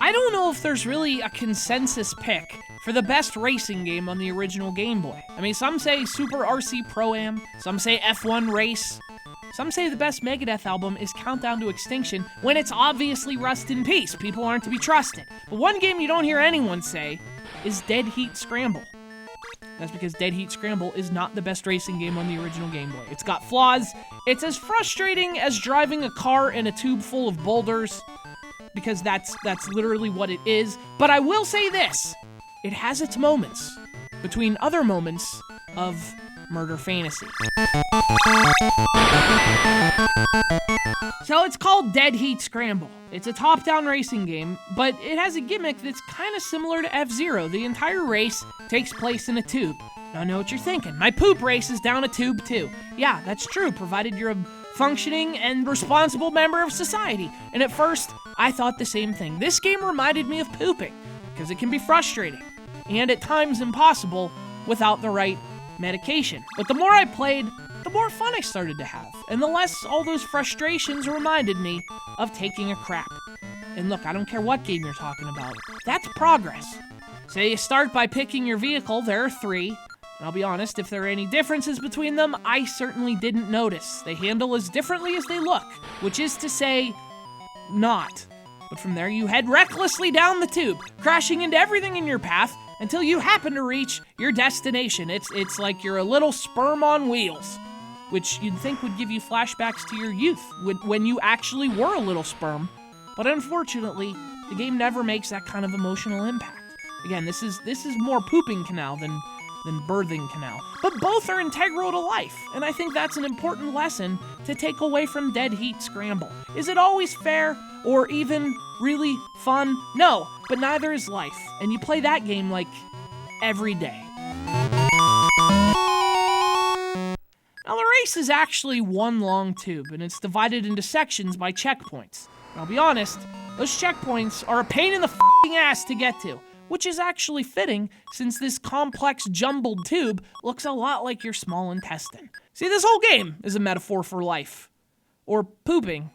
I don't know if there's really a consensus pick for the best racing game on the original Game Boy. I mean, some say Super RC Pro-Am, some say F1 Race, some say the best Megadeth album is Countdown to Extinction when it's obviously Rust in Peace. People aren't to be trusted. But one game you don't hear anyone say is Dead Heat Scramble. That's because Dead Heat Scramble is not the best racing game on the original Game Boy. It's got flaws. It's as frustrating as driving a car in a tube full of boulders, because that's literally what it is. But I will say this. It has its moments, between other moments of murder fantasy. So it's called Dead Heat Scramble. It's a top-down racing game, but it has a gimmick that's kind of similar to F-Zero. The entire race takes place in a tube. Now I know what you're thinking. My poop race is down a tube too. Yeah, that's true, provided you're a functioning and responsible member of society. And at first, I thought the same thing. This game reminded me of pooping, because it can be frustrating, and at times impossible without the right medication. But the more I played, the more fun I started to have, and the less all those frustrations reminded me of taking a crap. And look, I don't care what game you're talking about. That's progress. So you start by picking your vehicle. There are 3. And I'll be honest, if there are any differences between them, I certainly didn't notice. They handle as differently as they look, which is to say, not. But from there, you head recklessly down the tube, crashing into everything in your path until you happen to reach your destination. It's like you're a little sperm on wheels, which you'd think would give you flashbacks to your youth when you actually were a little sperm. But unfortunately, the game never makes that kind of emotional impact. Again, this is more pooping canal than birthing canal. But both are integral to life, and I think that's an important lesson to take away from Dead Heat Scramble. Is it always fair or even really fun? No, but neither is life, and you play that game like every day. Now the race is actually one long tube, and it's divided into sections by checkpoints. And I'll be honest, those checkpoints are a pain in the f***ing ass to get to, which is actually fitting since this complex jumbled tube looks a lot like your small intestine. See, this whole game is a metaphor for life. Or pooping.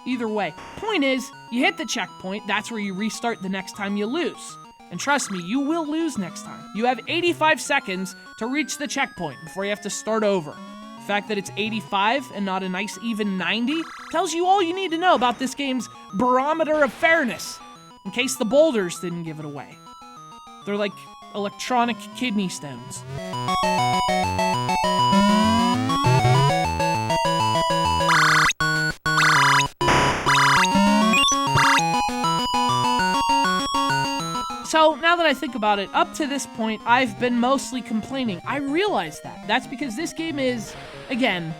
Either way. Point is, you hit the checkpoint, that's where you restart the next time you lose. And trust me, you will lose next time. You have 85 seconds to reach the checkpoint before you have to start over. The fact that it's 85 and not a nice even 90 tells you all you need to know about this game's barometer of fairness, in case the boulders didn't give it away. They're like electronic kidney stones. So, now that I think about it, up to this point, I've been mostly complaining. I realize that. That's because this game is, again,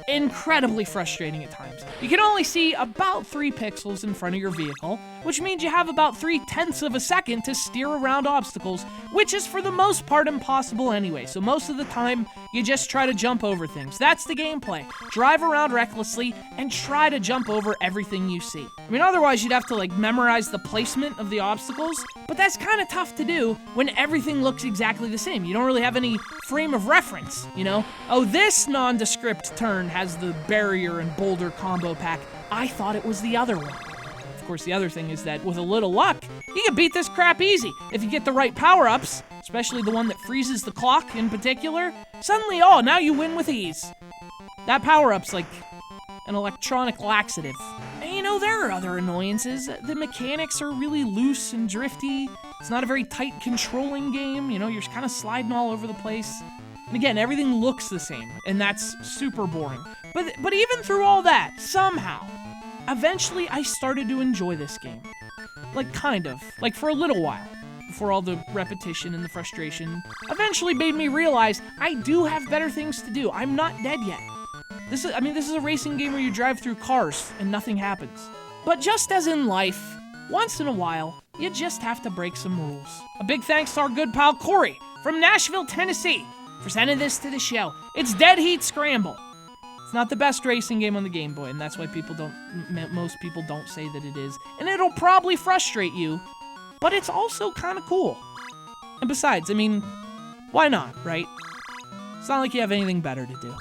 incredibly frustrating at times. You can only see about 3 pixels in front of your vehicle, which means you have about 0.3 of a second to steer around obstacles, which is for the most part impossible anyway. So most of the time, you just try to jump over things. That's the gameplay. Drive around recklessly and try to jump over everything you see. I mean, otherwise you'd have to memorize the placement of the obstacles, but that's kind of tough to do when everything looks exactly the same. You don't really have any frame of reference, you know? Oh, this nondescript turn has the barrier and boulder combo pack. I thought it was the other one. Of course, the other thing is that with a little luck, you can beat this crap easy. If you get the right power-ups, especially the one that freezes the clock in particular, suddenly, oh, now you win with ease. That power-up's like an electronic laxative. And you know, there are other annoyances. The mechanics are really loose and drifty. It's not a very tight controlling game. You know, you're kind of sliding all over the place. And again, everything looks the same, and that's super boring. But even through all that, somehow, eventually I started to enjoy this game. Kind of. For a little while. Before all the repetition and the frustration eventually made me realize I do have better things to do. I'm not dead yet. This is a racing game where you drive through cars and nothing happens. But just as in life, once in a while, you just have to break some rules. A big thanks to our good pal Corey from Nashville, Tennessee, for sending this to the show. It's Dead Heat Scramble. It's not the best racing game on the Game Boy, and that's why most people don't say that it is. And it'll probably frustrate you, but it's also kind of cool. And besides, why not, right? It's not like you have anything better to do.